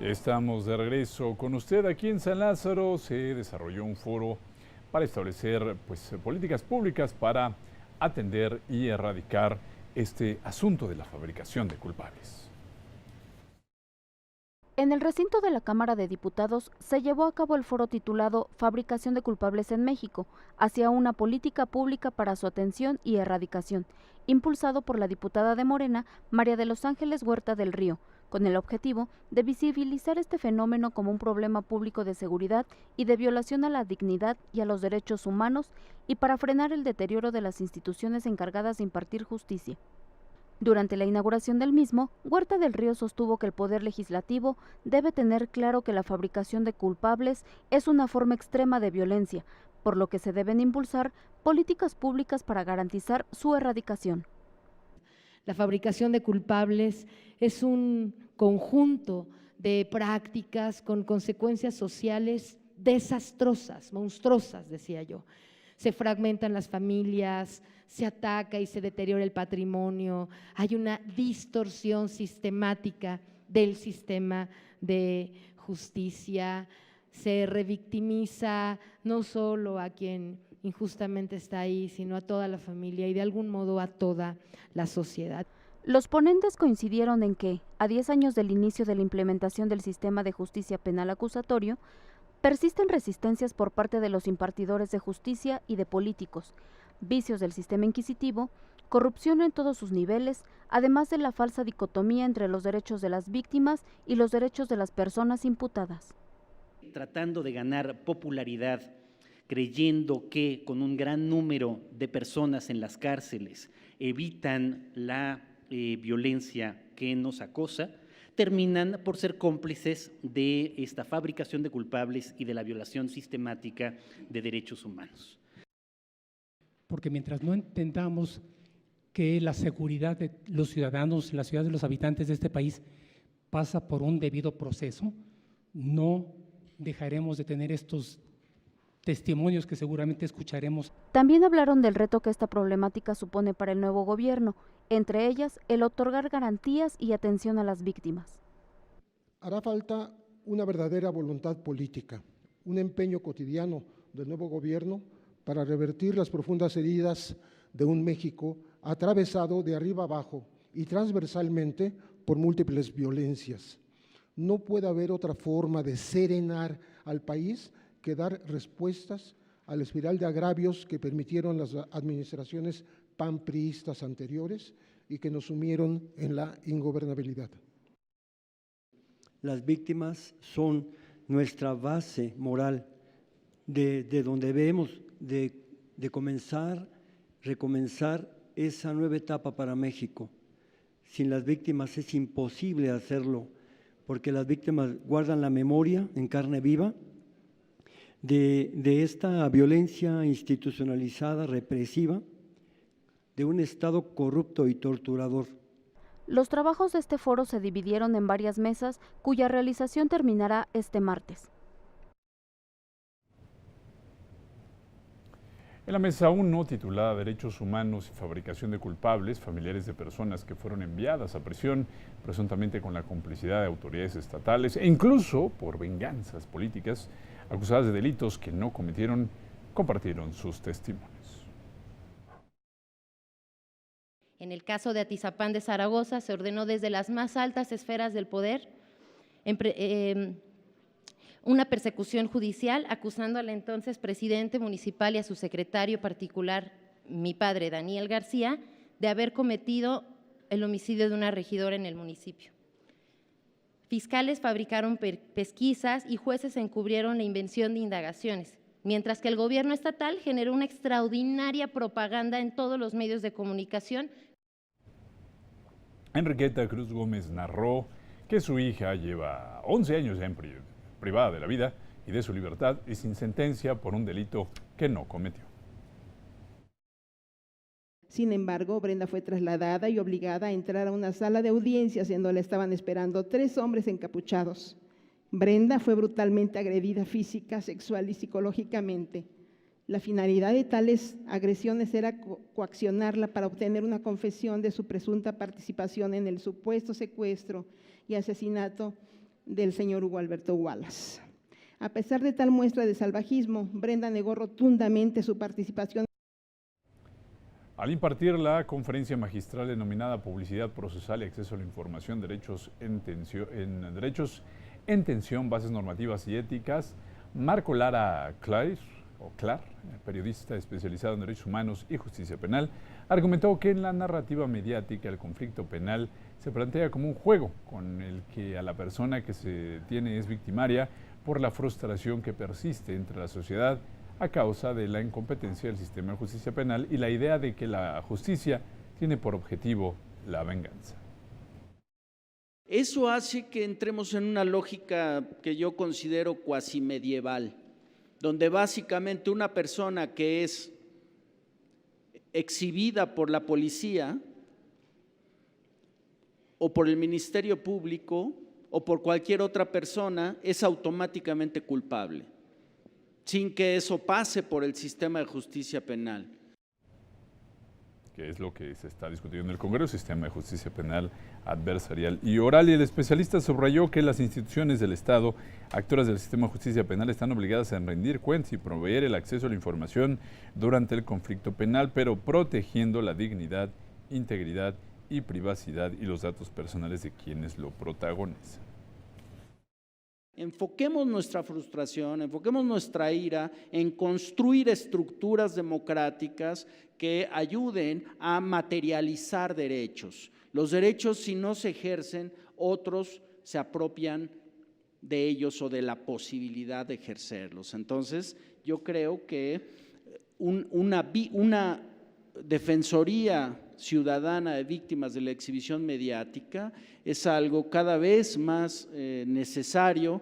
Estamos de regreso con usted. Aquí en San Lázaro se desarrolló un foro para establecer políticas públicas para atender y erradicar este asunto de la fabricación de culpables. En el recinto de la Cámara de Diputados se llevó a cabo el foro titulado Fabricación de culpables en México, hacia una política pública para su atención y erradicación, impulsado por la diputada de Morena, María de los Ángeles Huerta del Río, con el objetivo de visibilizar este fenómeno como un problema público de seguridad y de violación a la dignidad y a los derechos humanos y para frenar el deterioro de las instituciones encargadas de impartir justicia. Durante la inauguración del mismo, Huerta del Río sostuvo que el Poder Legislativo debe tener claro que la fabricación de culpables es una forma extrema de violencia, por lo que se deben impulsar políticas públicas para garantizar su erradicación. La fabricación de culpables es un conjunto de prácticas con consecuencias sociales desastrosas, monstruosas, decía yo. Se fragmentan las familias, se ataca y se deteriora el patrimonio, hay una distorsión sistemática del sistema de justicia, se revictimiza no solo a quien injustamente está ahí, sino a toda la familia y de algún modo a toda la sociedad. Los ponentes coincidieron en que, a 10 años del inicio de la implementación del sistema de justicia penal acusatorio, persisten resistencias por parte de los impartidores de justicia y de políticos, vicios del sistema inquisitivo, corrupción en todos sus niveles, además de la falsa dicotomía entre los derechos de las víctimas y los derechos de las personas imputadas. Tratando de ganar popularidad, creyendo que con un gran número de personas en las cárceles evitan la violencia que nos acosa, terminan por ser cómplices de esta fabricación de culpables y de la violación sistemática de derechos humanos. Porque mientras no entendamos que la seguridad de los ciudadanos, la ciudad de los habitantes de este país pasa por un debido proceso, no dejaremos de tener estos testimonios que seguramente escucharemos. También hablaron del reto que esta problemática supone para el nuevo gobierno, entre ellas el otorgar garantías y atención a las víctimas. Hará falta una verdadera voluntad política, un empeño cotidiano del nuevo gobierno para revertir las profundas heridas de un México atravesado de arriba abajo y transversalmente por múltiples violencias. No puede haber otra forma de serenar al país que dar respuestas a la espiral de agravios que permitieron las administraciones panpriistas anteriores y que nos sumieron en la ingobernabilidad. Las víctimas son nuestra base moral, de donde debemos de recomenzar esa nueva etapa para México. Sin las víctimas es imposible hacerlo, porque las víctimas guardan la memoria en carne viva de esta violencia institucionalizada, represiva, de un Estado corrupto y torturador. Los trabajos de este foro se dividieron en varias mesas, cuya realización terminará este martes. En la mesa 1, titulada Derechos Humanos y Fabricación de Culpables, familiares de personas que fueron enviadas a prisión presuntamente con la complicidad de autoridades estatales e incluso por venganzas políticas, acusadas de delitos que no cometieron, compartieron sus testimonios. En el caso de Atizapán de Zaragoza se ordenó desde las más altas esferas del poder una persecución judicial acusando al entonces presidente municipal y a su secretario particular, mi padre Daniel García, de haber cometido el homicidio de una regidora en el municipio. Fiscales fabricaron pesquisas y jueces encubrieron la invención de indagaciones, mientras que el gobierno estatal generó una extraordinaria propaganda en todos los medios de comunicación. Enriqueta Cruz Gómez narró que su hija lleva 11 años ya privada de la vida y de su libertad y sin sentencia por un delito que no cometió. Sin embargo, Brenda fue trasladada y obligada a entrar a una sala de audiencias en donde la estaban esperando 3 hombres encapuchados. Brenda fue brutalmente agredida física, sexual y psicológicamente. La finalidad de tales agresiones era coaccionarla para obtener una confesión de su presunta participación en el supuesto secuestro y asesinato del señor Hugo Alberto Wallace. A pesar de tal muestra de salvajismo, Brenda negó rotundamente su participación. Al impartir la conferencia magistral denominada Publicidad Procesal y Acceso a la Información, Derechos en Tensión, Bases Normativas y Éticas, Marco Lara Clar, periodista especializado en derechos humanos y justicia penal, argumentó que en la narrativa mediática el conflicto penal se plantea como un juego con el que a la persona que se tiene es victimaria por la frustración que persiste entre la sociedad a causa de la incompetencia del sistema de justicia penal y la idea de que la justicia tiene por objetivo la venganza. Eso hace que entremos en una lógica que yo considero cuasi medieval, donde básicamente una persona que es exhibida por la policía o por el Ministerio Público o por cualquier otra persona es automáticamente culpable, sin que eso pase por el sistema de justicia penal. Que es lo que se está discutiendo en el Congreso, Sistema de Justicia Penal Adversarial y Oral. Y el especialista subrayó que las instituciones del Estado, actoras del Sistema de Justicia Penal, están obligadas a rendir cuentas y proveer el acceso a la información durante el conflicto penal, pero protegiendo la dignidad, integridad y privacidad y los datos personales de quienes lo protagonizan. Enfoquemos nuestra frustración, enfoquemos nuestra ira en construir estructuras democráticas que ayuden a materializar derechos. Los derechos, si no se ejercen, otros se apropian de ellos o de la posibilidad de ejercerlos. Entonces, yo creo que una defensoría ciudadana de víctimas de la exhibición mediática es algo cada vez más necesario